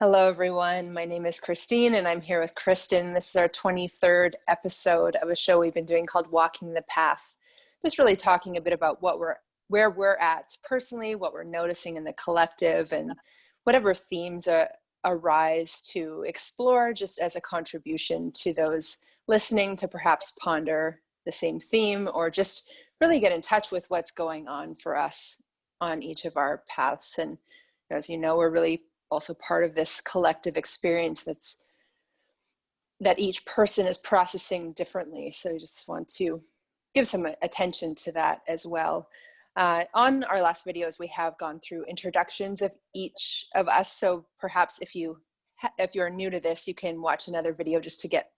Hello, everyone. My name is Christine, and I'm here with Kristen. This is our 23rd episode of a show we've been doing called Walking the Path. Just really talking a bit about where we're at personally, what we're noticing in the collective, and whatever themes arise to explore just as a contribution to those listening to perhaps ponder the same theme or just really get in touch with what's going on for us on each of our paths. And as you know, we're really also part of this collective experience that each person is processing differently. So I just want to give some attention to that as well. On our last videos, we have gone through introductions of each of us. So perhaps if you're new to this, you can watch another video just to get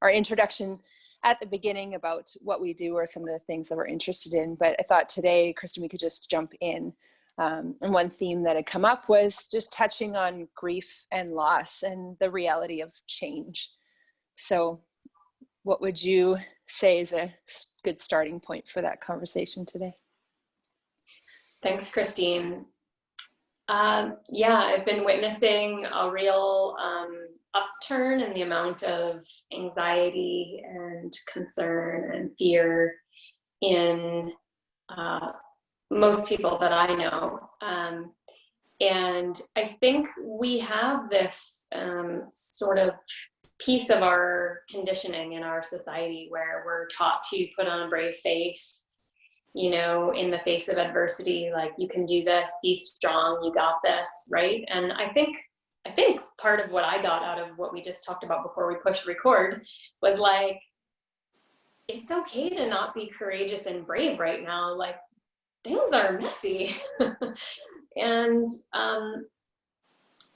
our introduction at the beginning about what we do or some of the things that we're interested in. But I thought today, Kristen, we could just jump in. And one theme that had come up was just touching on grief and loss and the reality of change. So what would you say is a good starting point for that conversation today? Thanks, Christine. Yeah, I've been witnessing a real upturn in the amount of anxiety and concern and fear in most people that I know. And I think we have this sort of piece of our conditioning in our society where we're taught to put on a brave face, you know, in the face of adversity, like you can do this, be strong, you got this, right? And I think part of what I got out of what we just talked about before we pushed record was like, it's okay to not be courageous and brave right now. Like, things are messy. And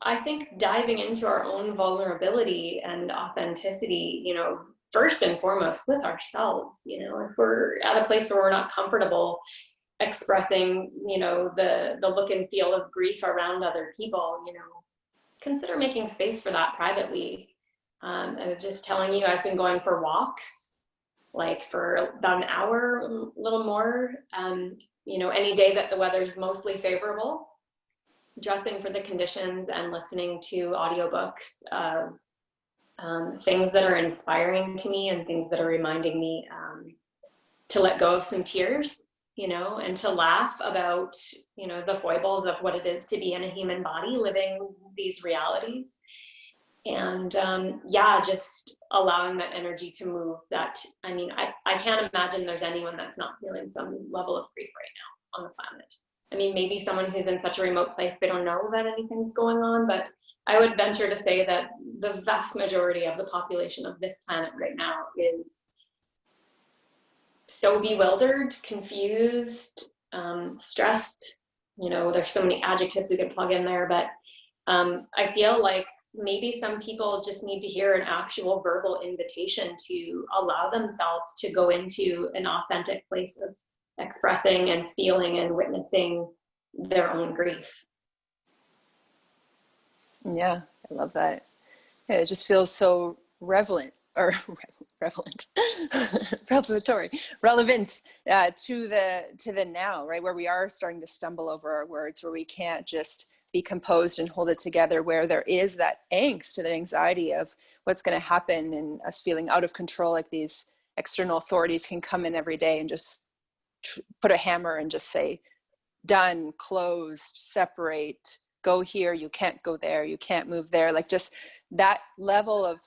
I think diving into our own vulnerability and authenticity, you know, first and foremost with ourselves, you know, if we're at a place where we're not comfortable expressing, you know, the look and feel of grief around other people, you know, consider making space for that privately. I was just telling you, I've been going for walks, like for about an hour, a little more, you know, any day that the weather's mostly favorable, dressing for the conditions and listening to audiobooks of things that are inspiring to me and things that are reminding me to let go of some tears, you know, and to laugh about, you know, the foibles of what it is to be in a human body living these realities. And yeah, just allowing that energy to move. That, I mean, I can't imagine there's anyone that's not feeling some level of grief right now on the planet. I mean, maybe someone who's in such a remote place, they don't know that anything's going on, but I would venture to say that the vast majority of the population of this planet right now is so bewildered, confused, stressed. You know, there's so many adjectives we could plug in there, but I feel like maybe some people just need to hear an actual verbal invitation to allow themselves to go into an authentic place of expressing and feeling and witnessing their own grief. Yeah, I love that. Yeah, it just feels so relevant to the now, right? Where we are starting to stumble over our words, where we can't just be composed and hold it together, where there is that angst and that anxiety of what's going to happen and us feeling out of control, like these external authorities can come in every day and just put a hammer and just say, done, closed, separate, go here, you can't go there, you can't move there. Like just that level of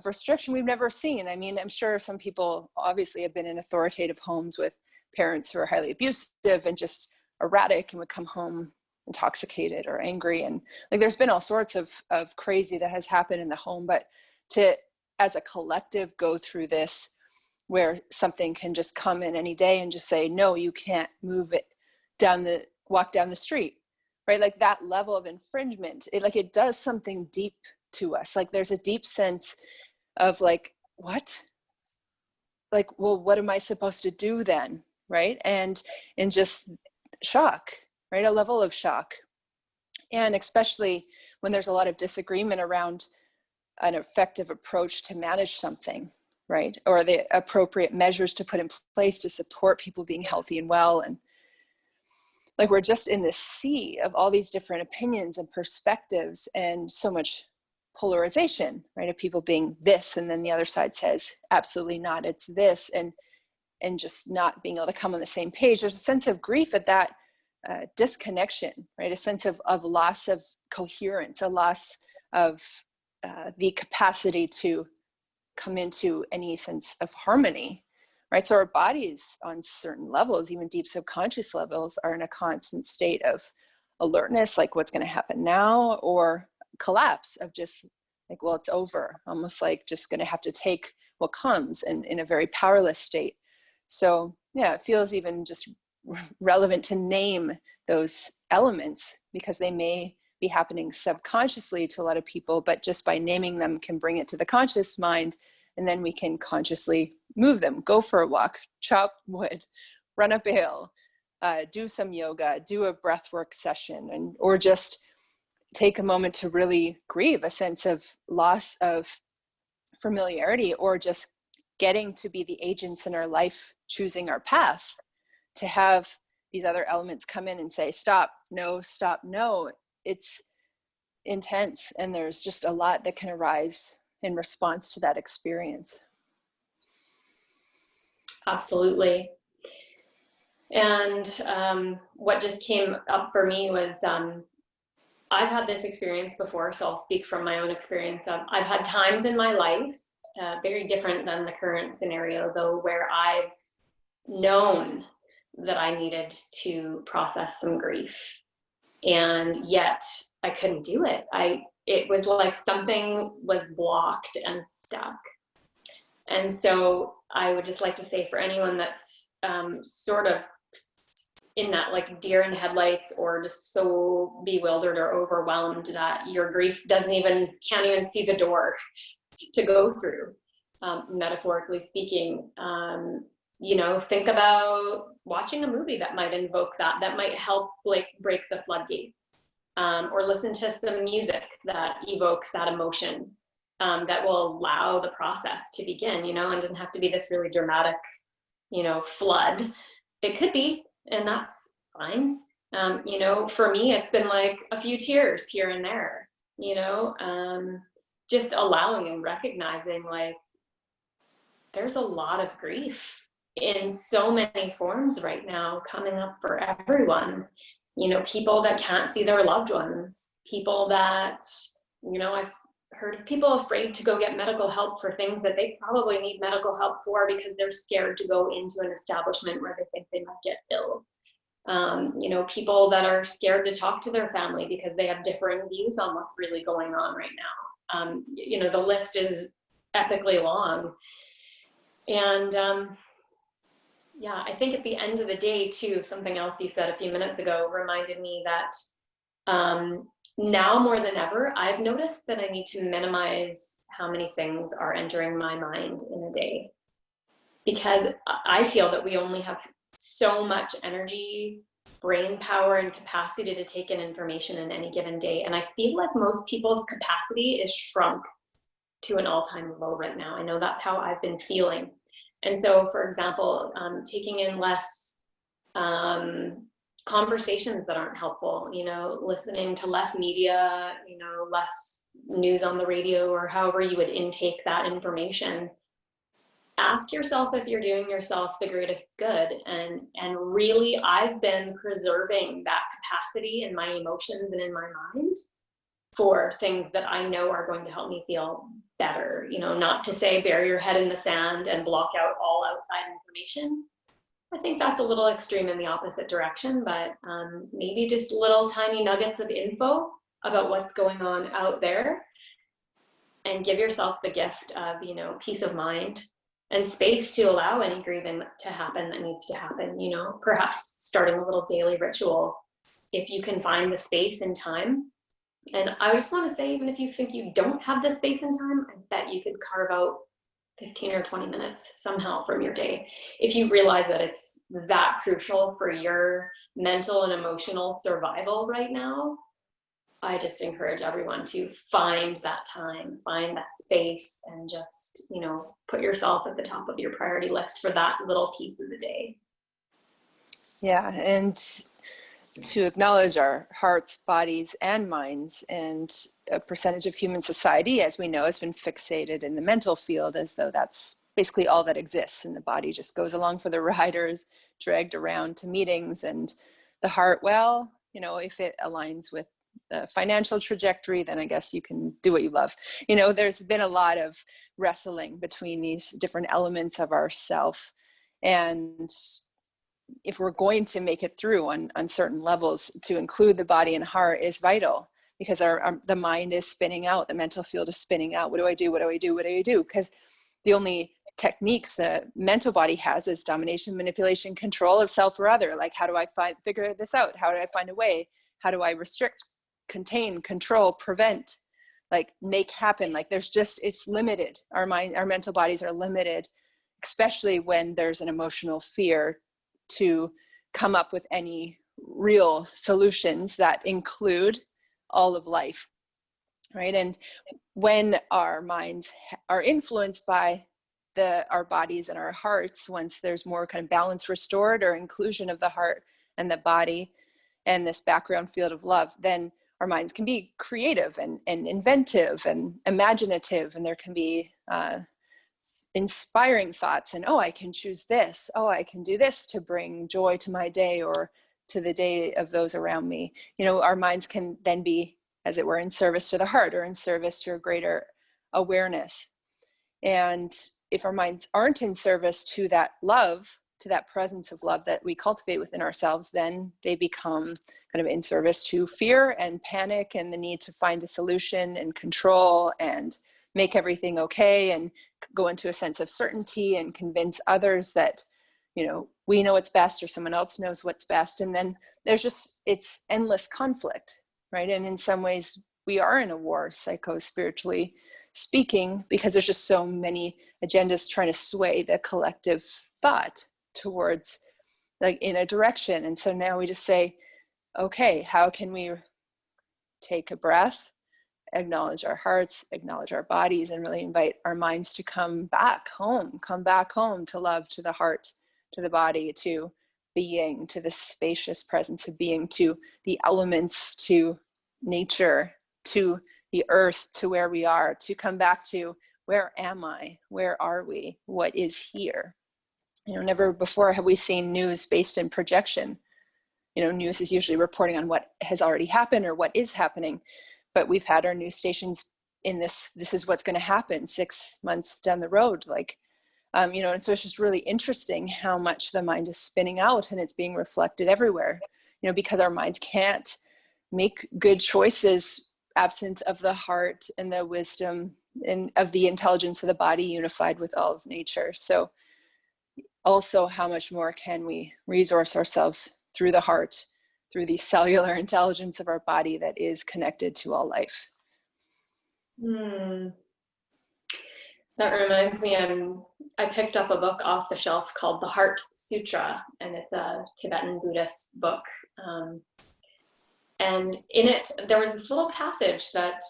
restriction we've never seen. I mean, I'm sure some people obviously have been in authoritative homes with parents who are highly abusive and just erratic and would come home intoxicated or angry, and like there's been all sorts of crazy that has happened in the home. But to, as a collective, go through this where something can just come in any day and just say, no, you can't move it walk down the street, right? Like that level of infringement, it does something deep to us. Like there's a deep sense of like, what? Like, well, what am I supposed to do then? Right? And just shock, right? A level of shock. And especially when there's a lot of disagreement around an effective approach to manage something, right? Or the appropriate measures to put in place to support people being healthy and well. And like we're just in this sea of all these different opinions and perspectives and so much polarization, right? Of people being this, and then the other side says, absolutely not, it's this, and just not being able to come on the same page. There's a sense of grief at that disconnection, right? A sense of loss of coherence, a loss of the capacity to come into any sense of harmony, right? So our bodies on certain levels, even deep subconscious levels, are in a constant state of alertness, like what's going to happen now, or collapse of just like, well, it's over, almost like just going to have to take what comes, and in a very powerless state. So yeah, it feels even just relevant to name those elements, because they may be happening subconsciously to a lot of people, but just by naming them can bring it to the conscious mind, and then we can consciously move them. Go for a walk, chop wood, run up a hill, do some yoga, do a breathwork session, and or just take a moment to really grieve a sense of loss of familiarity, or just getting to be the agents in our life, choosing our path, to have these other elements come in and say, stop, no, stop, no. It's intense, and there's just a lot that can arise in response to that experience. Absolutely. And what just came up for me was, I've had this experience before, so I'll speak from my own experience. I've had times in my life, very different than the current scenario though, where I've known that I needed to process some grief, and yet I couldn't do it. It was like something was blocked and stuck. And so I would just like to say, for anyone that's sort of in that like deer in headlights, or just so bewildered or overwhelmed that your grief can't even see the door to go through, metaphorically speaking, think about watching a movie that might invoke that might help like break the floodgates, or listen to some music that evokes that emotion, that will allow the process to begin, and doesn't have to be this really dramatic, flood. It could be, and that's fine. For me, it's been like a few tears here and there, just allowing and recognizing like there's a lot of grief in so many forms right now coming up for everyone. People that can't see their loved ones, people that, I've heard of people afraid to go get medical help for things that they probably need medical help for because they're scared to go into an establishment where they think they might get ill. People that are scared to talk to their family because they have differing views on what's really going on right now. The list is epically long. And I think at the end of the day too, something else you said a few minutes ago reminded me that now more than ever, I've noticed that I need to minimize how many things are entering my mind in a day, because I feel that we only have so much energy, brain power, and capacity to take in information in any given day. And I feel like most people's capacity is shrunk to an all-time low right now. I know that's how I've been feeling. And so, for example, taking in less conversations that aren't helpful, listening to less media, less news on the radio, or however you would intake that information. Ask yourself if you're doing yourself the greatest good. And really, I've been preserving that capacity in my emotions and in my mind for things that I know are going to help me feel better. Not to say bury your head in the sand and block out all outside information. I think that's a little extreme in the opposite direction, but maybe just little tiny nuggets of info about what's going on out there, and give yourself the gift of, peace of mind and space to allow any grieving to happen that needs to happen. Perhaps starting a little daily ritual if you can find the space and time. And I just want to say, even if you think you don't have the space and time, I bet you could carve out 15 or 20 minutes somehow from your day. If you realize that it's that crucial for your mental and emotional survival right now, I just encourage everyone to find that time, find that space, and just, put yourself at the top of your priority list for that little piece of the day. Yeah. And to acknowledge our hearts, bodies, and minds. And a percentage of human society, as we know, has been fixated in the mental field as though that's basically all that exists, and the body just goes along for the ride or is dragged around to meetings. And the heart, well, you know, if it aligns with the financial trajectory, then I guess you can do what you love. You know, there's been a lot of wrestling between these different elements of ourself. And if we're going to make it through on certain levels, to include the body and heart is vital, because the mind is spinning out, the mental field is spinning out. What do I do? What do I do? What do I do? Because the only techniques the mental body has is domination, manipulation, control of self or other. Like, how do I figure this out? How do I find a way? How do I restrict, contain, control, prevent, like make happen? Like, there's just, it's limited. Our mental bodies are limited, especially when there's an emotional fear, to come up with any real solutions that include all of life, right? And when our minds are influenced by our bodies and our hearts, once there's more kind of balance restored or inclusion of the heart and the body and this background field of love, then our minds can be creative and inventive and imaginative, and there can be inspiring thoughts, and I can choose this, I can do this to bring joy to my day or to the day of those around me. You know, our minds can then be, as it were, in service to the heart or in service to a greater awareness. And if our minds aren't in service to that love, to that presence of love that we cultivate within ourselves, then they become kind of in service to fear and panic and the need to find a solution and control and make everything okay, and go into a sense of certainty and convince others that, you know, we know what's best or someone else knows what's best. And then there's just, it's endless conflict, right? And in some ways we are in a war, psycho-spiritually speaking, because there's just so many agendas trying to sway the collective thought towards, like, in a direction. And so now we just say, okay, how can we take a breath, acknowledge our hearts, acknowledge our bodies, and really invite our minds to come back home to love, to the heart, to the body, to being, to the spacious presence of being, to the elements, to nature, to the earth, to where we are, to come back to, where am I? Where are we? What is here? You know, never before have we seen news based in projection. You know, news is usually reporting on what has already happened or what is happening. But we've had our news stations in this is what's going to happen 6 months down the road. Like, you know, and so it's just really interesting how much the mind is spinning out, and it's being reflected everywhere, you know, because our minds can't make good choices absent of the heart and the wisdom and of the intelligence of the body unified with all of nature. So also, how much more can we resource ourselves through the heart, through the cellular intelligence of our body that is connected to all life? That reminds me, I picked up a book off the shelf called the Heart Sutra, and it's a Tibetan Buddhist book. And in it, there was this little passage that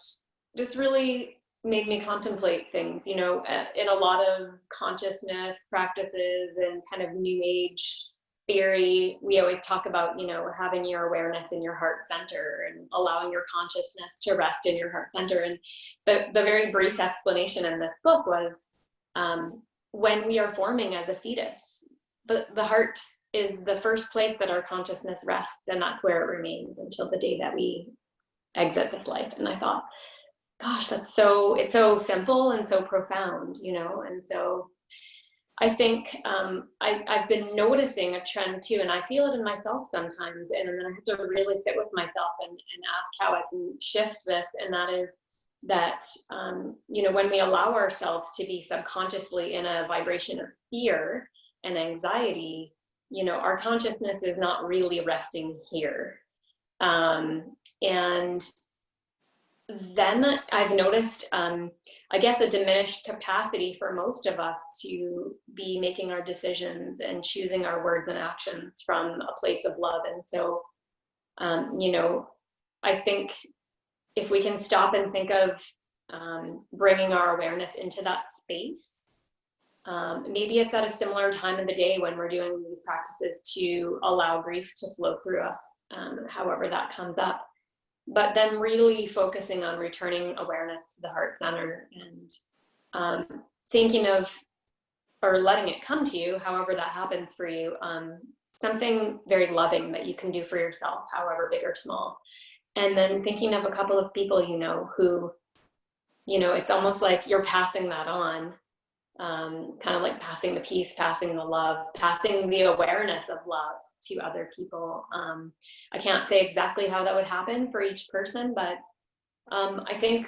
just really made me contemplate things. You know, in a lot of consciousness practices and kind of new age theory, we always talk about, you know, having your awareness in your heart center and allowing your consciousness to rest in your heart center. And the very brief explanation in this book was, when we are forming as a fetus, the heart is the first place that our consciousness rests, and that's where it remains until the day that we exit this life. And I thought, gosh, it's so simple and so profound, you know. And so I think I've been noticing a trend too, and I feel it in myself sometimes, and then I have to really sit with myself and ask how I can shift this. And that is that, you know, when we allow ourselves to be subconsciously in a vibration of fear and anxiety, you know, our consciousness is not really resting here. And then I've noticed, I guess, a diminished capacity for most of us to be making our decisions and choosing our words and actions from a place of love. And so, you know, I think if we can stop and think of bringing our awareness into that space, maybe it's at a similar time of the day when we're doing these practices to allow grief to flow through us. however that comes up. But then really focusing on returning awareness to the heart center, and thinking of, or letting it come to you, however that happens for you, something very loving that you can do for yourself, however big or small. And then thinking of a couple of people who, it's almost like you're passing that on, kind of like passing the peace, passing the love, passing the awareness of love to other people. I can't say exactly how that would happen for each person, but I think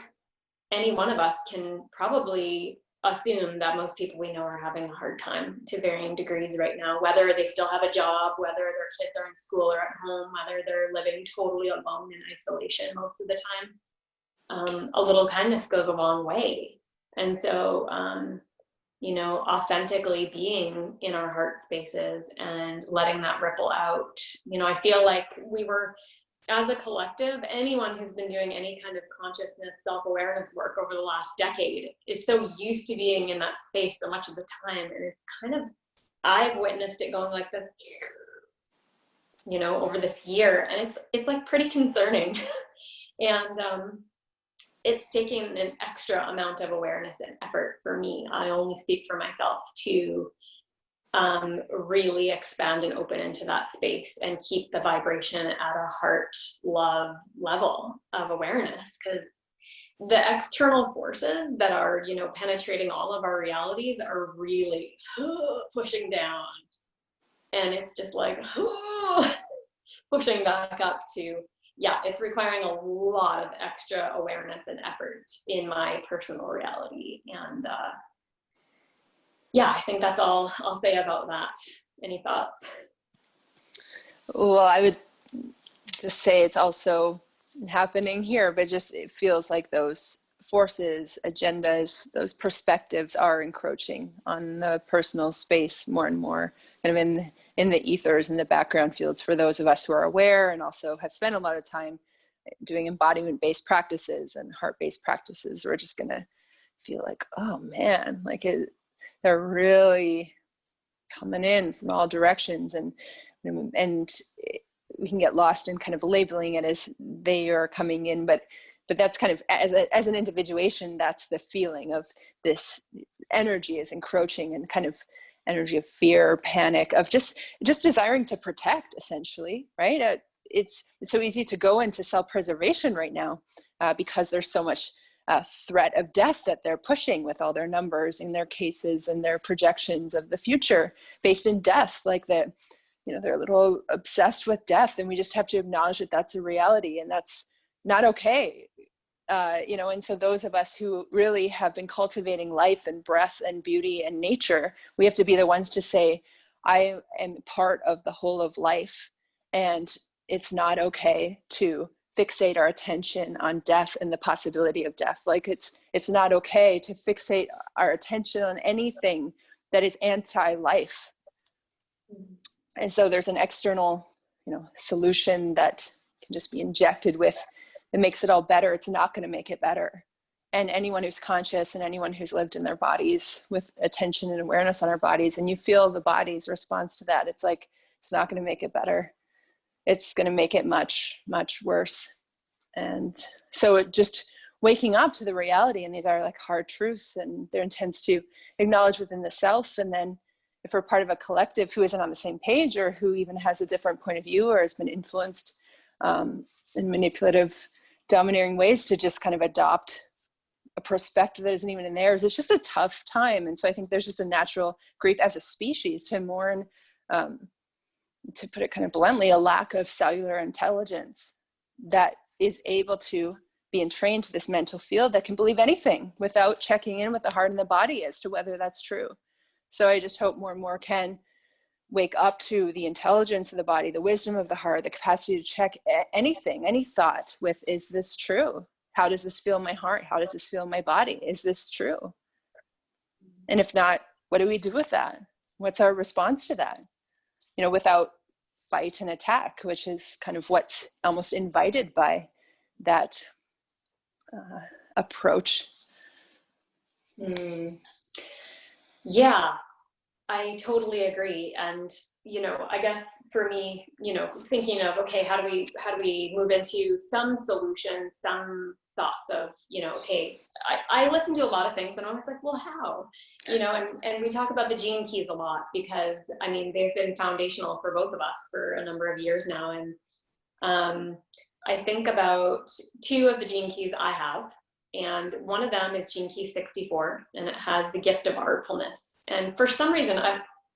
any one of us can probably assume that most people we know are having a hard time to varying degrees right now, whether they still have a job, whether their kids are in school or at home, whether they're living totally alone in isolation most of the time. A little kindness goes a long way. And so, authentically being in our heart spaces and letting that ripple out. I feel like we were, as a collective, anyone who's been doing any kind of consciousness, self-awareness work over the last decade is so used to being in that space so much of the time. And it's kind of, I've witnessed it going like this, over this year, and it's like pretty concerning. And it's taken an extra amount of awareness and effort for me. I only speak for myself to really expand and open into that space and keep the vibration at a heart love level of awareness, because the external forces that are penetrating all of our realities are really pushing down, and it's just like pushing back up to, it's requiring a lot of extra awareness and effort in my personal reality. And I think that's all I'll say about that. Any thoughts? Well, I would just say it's also happening here, but just it feels like those forces, agendas, those perspectives are encroaching on the personal space more and more, kind of in the ethers, in the background fields, for those of us who are aware and also have spent a lot of time doing embodiment-based practices and heart-based practices. We're just going to feel like, oh man, like they're really coming in from all directions, and we can get lost in kind of labeling it as they are coming in, but that's kind of, as an individuation, that's the feeling of this energy is encroaching, and kind of energy of fear, panic, of just desiring to protect, essentially, right? It's so easy to go into self-preservation right now because there's so much threat of death that they're pushing with all their numbers and their cases and their projections of the future based in death. Like that, they're a little obsessed with death, and we just have to acknowledge that that's a reality, and that's not okay. And so those of us who really have been cultivating life and breath and beauty and nature, we have to be the ones to say, I am part of the whole of life, and it's not okay to fixate our attention on death and the possibility of death. Like it's not okay to fixate our attention on anything that is anti-life. And so there's an external, solution that can just be injected with, that makes it all better. It's not going to make it better. And anyone who's conscious and anyone who's lived in their bodies with attention and awareness on our bodies, and you feel the body's response to that, it's like, it's not going to make it better. It's going to make it much, much worse. And so it just waking up to the reality, and these are like hard truths, and they're intense to acknowledge within the self. And then if we're part of a collective who isn't on the same page, or who even has a different point of view, or has been influenced in manipulative, domineering ways to just kind of adopt a perspective that isn't even in theirs, it's just a tough time. And so I think there's just a natural grief as a species to mourn, to put it kind of bluntly, a lack of cellular intelligence that is able to be entrained to this mental field that can believe anything without checking in with the heart and the body as to whether that's true. So I just hope more and more can wake up to the intelligence of the body, the wisdom of the heart, the capacity to check anything, any thought with, is this true? How does this feel in my heart? How does this feel in my body? Is this true? And if not, what do we do with that? What's our response to that? Without fight and attack, which is kind of what's almost invited by that approach. Yeah. I totally agree. And, you know, I guess for me, you know, thinking of, okay, how do we move into some solutions, some thoughts of, you know, okay, I listen to a lot of things and I was like, well, how? You know, and we talk about the gene keys a lot because I mean, they've been foundational for both of us for a number of years now. And I think about two of the gene keys I have, and one of them is gene key 64, and it has the gift of artfulness. And for some reason,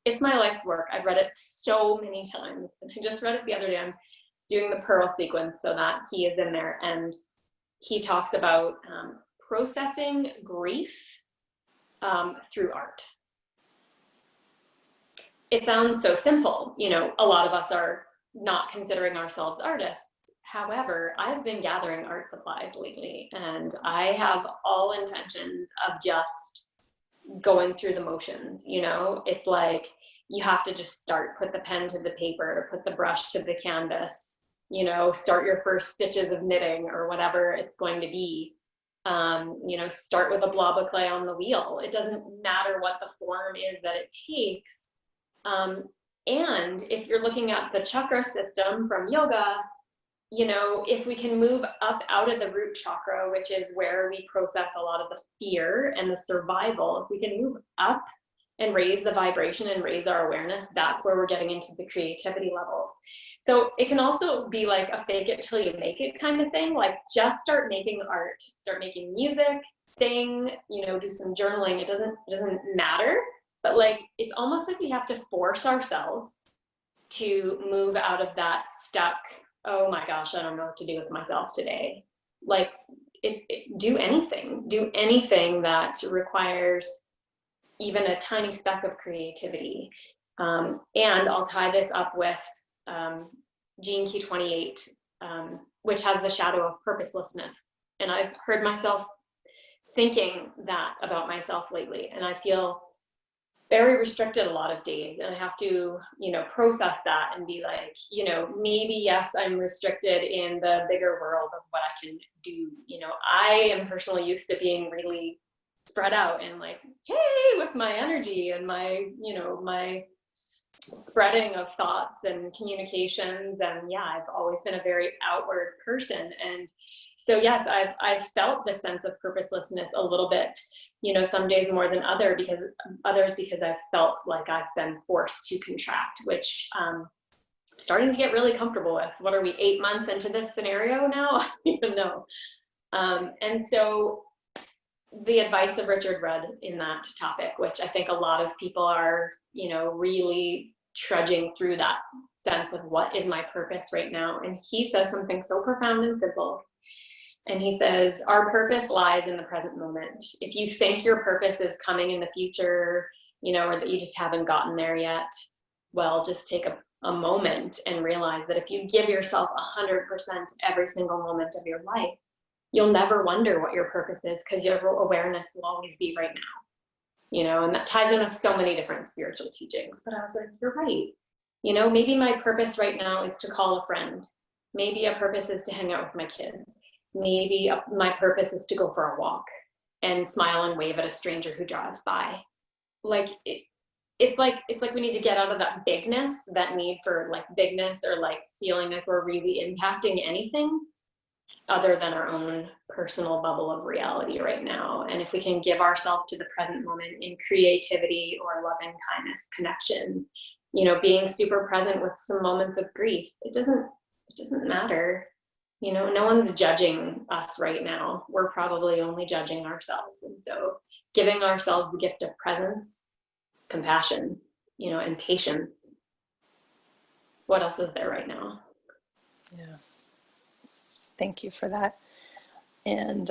it's my life's work. I've read it so many times, and I just read it the other day. I'm doing the Pearl sequence, so that key is in there, and he talks about processing grief through art. It sounds so simple. You know, a lot of us are not considering ourselves artists. However, I've been gathering art supplies lately, and I have all intentions of just going through the motions. You know, it's like you have to just start, put the pen to the paper, put the brush to the canvas, you know, start your first stitches of knitting or whatever it's going to be. You know, start with a blob of clay on the wheel. It doesn't matter what the form is that it takes. And if you're looking at the chakra system from yoga, you know, if we can move up out of the root chakra, which is where we process a lot of the fear and the survival, if we can move up and raise the vibration and raise our awareness, that's where we're getting into the creativity levels. So it can also be like a fake it till you make it kind of thing. Like just start making art, start making music, sing, you know, do some journaling. It doesn't matter. But like, it's almost like we have to force ourselves to move out of that stuck, oh my gosh, I don't know what to do with myself today. Like, do anything that requires even a tiny speck of creativity. And I'll tie this up with Gene Key 28, which has the shadow of purposelessness. And I've heard myself thinking that about myself lately, and I feel very restricted a lot of days, and I have to, you know, process that and be like, you know, maybe yes, I'm restricted in the bigger world of what I can do. You know, I am personally used to being really spread out and like, hey, with my energy and my, you know, my spreading of thoughts and communications. And yeah, I've always been a very outward person. And so yes, I've felt this sense of purposelessness a little bit, you know, some days more than others because I've felt like I've been forced to contract, which I'm starting to get really comfortable with. What are we, 8 months into this scenario now? I don't even know. And so the advice of Richard Rudd in that topic, which I think a lot of people are, you know, really trudging through that sense of what is my purpose right now. And he says something so profound and simple. And he says, our purpose lies in the present moment. If you think your purpose is coming in the future, you know, or that you just haven't gotten there yet, well, just take a moment and realize that if you give yourself 100% every single moment of your life, you'll never wonder what your purpose is because your awareness will always be right now. You know, and that ties in with so many different spiritual teachings. But I was like, you're right. You know, maybe my purpose right now is to call a friend. Maybe a purpose is to hang out with my kids. Maybe my purpose is to go for a walk and smile and wave at a stranger who drives by. Like it's like we need to get out of that bigness, that need for like bigness or like feeling like we're really impacting anything other than our own personal bubble of reality right now. And if we can give ourselves to the present moment in creativity or loving kindness, connection, you know, being super present with some moments of grief, it doesn't matter. You know, no one's judging us right now. We're probably only judging ourselves. And so giving ourselves the gift of presence, compassion, you know, and patience. What else is there right now? Yeah. Thank you for that. And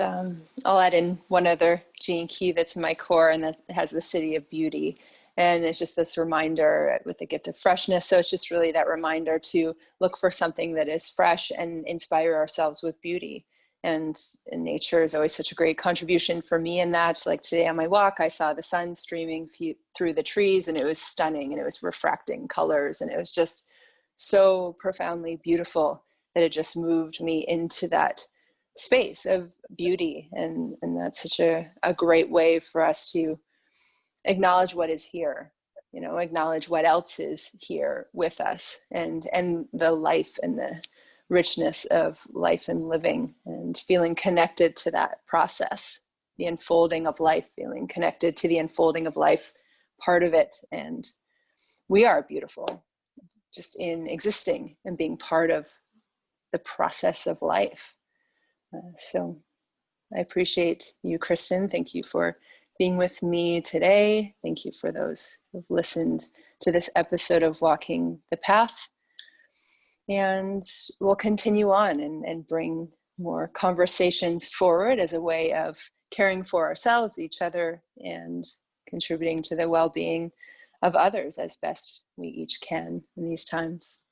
I'll add in one other gene key that's in my core, and that has the city of beauty. And it's just this reminder with the gift of freshness. So it's just really that reminder to look for something that is fresh and inspire ourselves with beauty. And nature is always such a great contribution for me in that. Like today on my walk, I saw the sun streaming through the trees, and it was stunning, and it was refracting colors, and it was just so profoundly beautiful that it just moved me into that space of beauty. And that's such a great way for us to acknowledge what is here. acknowledge what else is here with us, and the life and the richness of life and living, and feeling connected to that process, the unfolding of life, feeling connected to the unfolding of life part of it. And we are beautiful just in existing and being part of the process of life. So I appreciate you, Kristen. Thank you for being with me today. Thank you for those who've listened to this episode of Walking the Path. And we'll continue on and bring more conversations forward as a way of caring for ourselves, each other, and contributing to the well-being of others as best we each can in these times.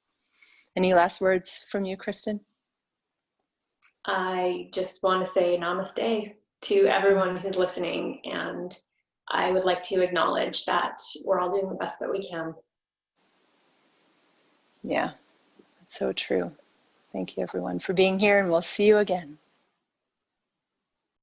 Any last words from you, Kristen? I just want to say namaste to everyone who's listening, and I would like to acknowledge that we're all doing the best that we can. Yeah, that's so true. Thank you, everyone, for being here, and we'll see you again.